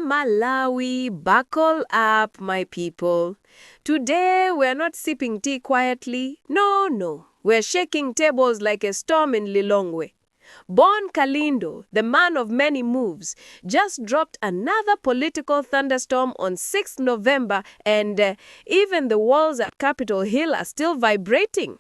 Malawi, buckle up, my people. Today, we're not sipping tea quietly. No, no. We're shaking tables like a storm in Lilongwe. Born Kalindo, the man of many moves, just dropped another political thunderstorm on 6th November, and even the walls at Capitol Hill are still vibrating.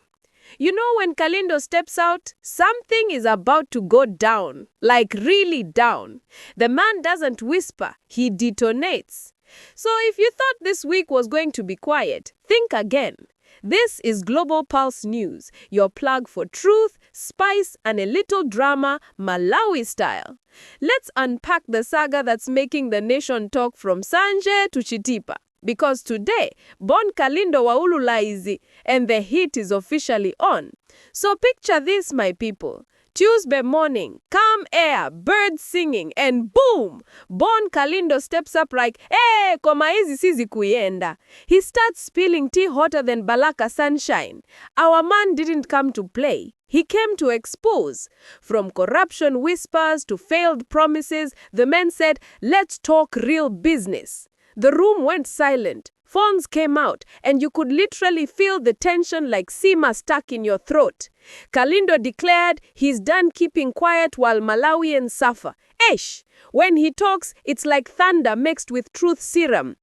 You know, when Kalindo steps out, something is about to go down, like really down. The man doesn't whisper, he detonates. So if you thought this week was going to be quiet, think again. This is Global Pulse News, your plug for truth, spice, and a little drama, Malawi style. Let's unpack the saga that's making the nation talk from Sanje to Chitipa. Because today, born Kalindo Waulura Izi, and the heat is officially on. So picture this, my people. Tuesday morning, calm air, birds singing, and boom! Born Kalindo steps up like, "Hey, koma hizi sizi kuyenda." He starts spilling tea hotter than Balaka sunshine. Our man didn't come to play. He came to expose. From corruption whispers to failed promises, the man said, "Let's talk real business." The room went silent. Phones came out, and you could literally feel the tension like sima stuck in your throat. Kalindo declared he's done keeping quiet while Malawians suffer. Esh! When he talks, it's like thunder mixed with truth serum.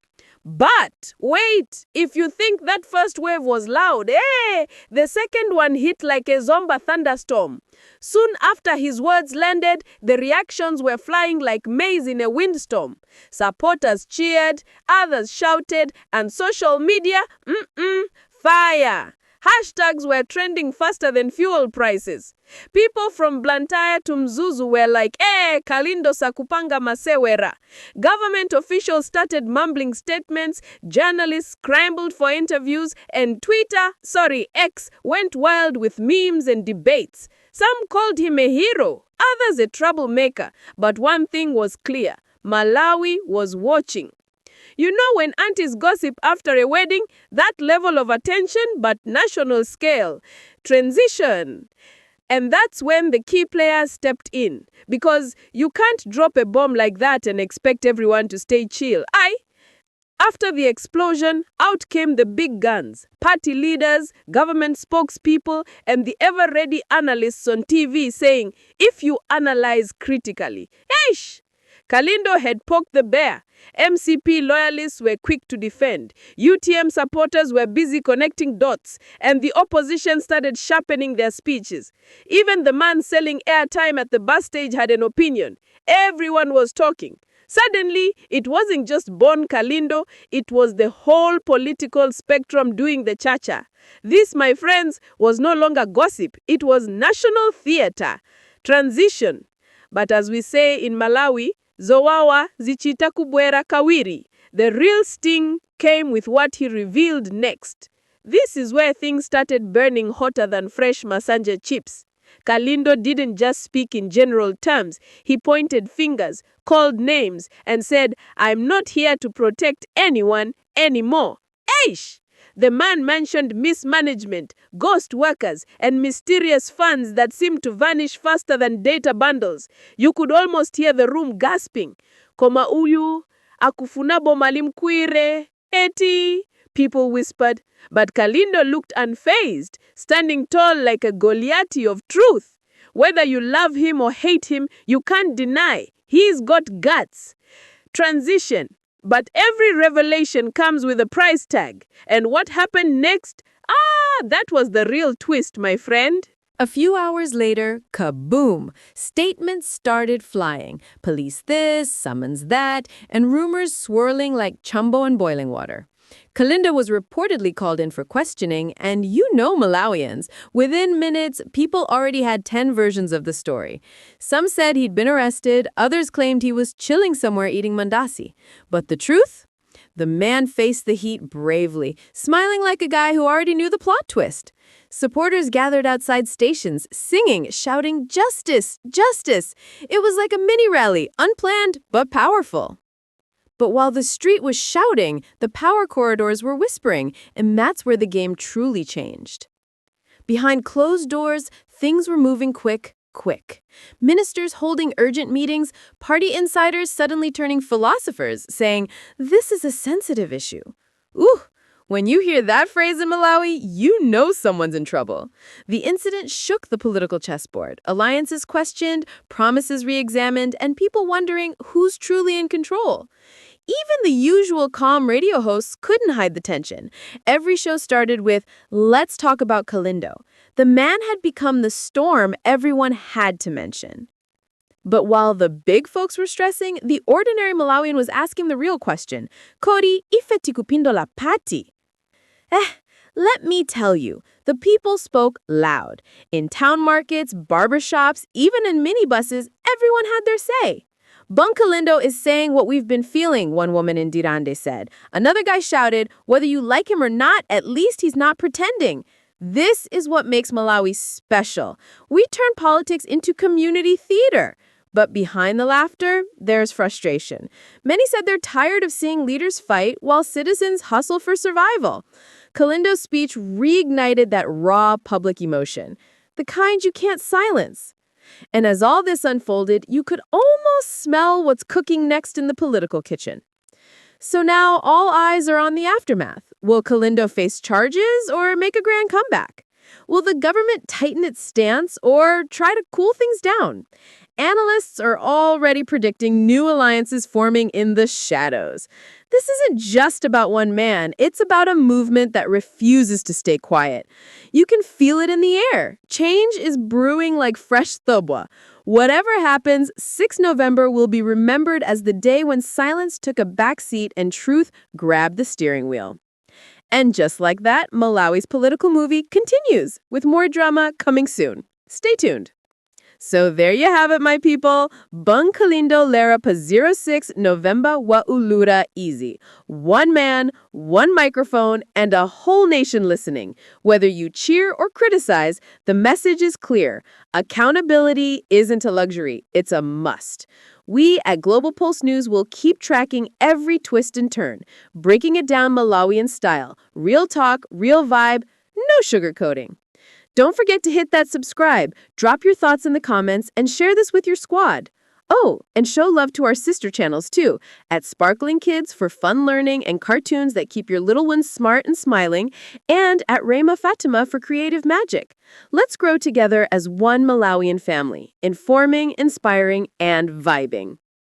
But wait, if you think that first wave was loud, the second one hit like a zombie thunderstorm. Soon after his words landed, the reactions were flying like maize in a windstorm. Supporters cheered, others shouted, and social media, fire. Hashtags were trending faster than fuel prices. People from Blantyre to Newz were like, Kalindo sakupanga masewera. Government officials started mumbling statements, journalists scrambled for interviews, and X went wild with memes and debates. Some called him a hero, others a troublemaker. But one thing was clear, Malawi was watching. You know, when aunties gossip after a wedding, that level of attention, but national scale. Transition. And that's when the key players stepped in. Because you can't drop a bomb like that and expect everyone to stay chill. After the explosion, out came the big guns. Party leaders, government spokespeople, and the ever-ready analysts on TV saying, if you analyze critically, Kalindo had poked the bear. MCP loyalists were quick to defend. UTM supporters were busy connecting dots, and the opposition started sharpening their speeches. Even the man selling airtime at the bus stage had an opinion. Everyone was talking. Suddenly, it wasn't just born Kalindo, it was the whole political spectrum doing the cha-cha. This, my friends, was no longer gossip. It was national theater. Transition. But as we say in Malawi, Zowawa zichita kubwera kawiri. The real sting came with what he revealed next. This is where things started burning hotter than fresh Masanje chips. Kalindo didn't just speak in general terms. He pointed fingers, called names, and said, "I'm not here to protect anyone anymore." The man mentioned mismanagement, ghost workers, and mysterious funds that seemed to vanish faster than data bundles. You could almost hear the room gasping. Koma uyu, akufunabo malimkwire, eti, people whispered. But Kalindo looked unfazed, standing tall like a Goliath of truth. Whether you love him or hate him, you can't deny. He's got guts. Transition. But every revelation comes with a price tag. And what happened next? That was the real twist, my friend. A few hours later, kaboom! Statements started flying. Police this, summons that, and rumors swirling like chumbo in boiling water. Kalindo was reportedly called in for questioning, and you know Malawians. Within minutes, people already had 10 versions of the story. Some said he'd been arrested, others claimed he was chilling somewhere eating mandasi. But the truth? The man faced the heat bravely, smiling like a guy who already knew the plot twist. Supporters gathered outside stations, singing, shouting, "Justice! Justice!" It was like a mini rally, unplanned but powerful. But while the street was shouting, the power corridors were whispering, and that's where the game truly changed. Behind closed doors, things were moving quick, quick. Ministers holding urgent meetings, party insiders suddenly turning philosophers, saying, "This is a sensitive issue." Ooh! When you hear that phrase in Malawi, you know someone's in trouble. The incident shook the political chessboard. Alliances questioned, promises re-examined, and people wondering who's truly in control. Even the usual calm radio hosts couldn't hide the tension. Every show started with, "Let's talk about Kalindo." The man had become the storm everyone had to mention. But while the big folks were stressing, the ordinary Malawian was asking the real question, "Kodi ife tikupindo pati?" Let me tell you, the people spoke loud. In town markets, barbershops, even in minibuses, everyone had their say. "Bun Kalindo is saying what we've been feeling," one woman in Dirande said. Another guy shouted, "Whether you like him or not, at least he's not pretending." This is what makes Malawi special. We turn politics into community theater. But behind the laughter, there's frustration. Many said they're tired of seeing leaders fight while citizens hustle for survival. Kalindo's speech reignited that raw public emotion, the kind you can't silence. And as all this unfolded, you could almost smell what's cooking next in the political kitchen. So now all eyes are on the aftermath. Will Kalindo face charges or make a grand comeback? Will the government tighten its stance or try to cool things down? Analysts are already predicting new alliances forming in the shadows. This isn't just about one man. It's about a movement that refuses to stay quiet. You can feel it in the air. Change is brewing like fresh thobwa. Whatever happens, 6 November will be remembered as the day when silence took a backseat and truth grabbed the steering wheel. And just like that, Malawi's political movie continues, with more drama coming soon. Stay tuned. So there you have it, my people. Bun Kalindo lera pa 06 November Waulura Izi. One man, one microphone, and a whole nation listening. Whether you cheer or criticize, the message is clear. Accountability isn't a luxury, it's a must. We at Global Pulse News will keep tracking every twist and turn, breaking it down Malawian style. Real talk, real vibe, no sugarcoating. Don't forget to hit that subscribe, drop your thoughts in the comments, and share this with your squad. Oh, and show love to our sister channels too, at Sparkling Kids for fun learning and cartoons that keep your little ones smart and smiling, and at Rayma Fatima for creative magic. Let's grow together as one Malawian family, informing, inspiring, and vibing.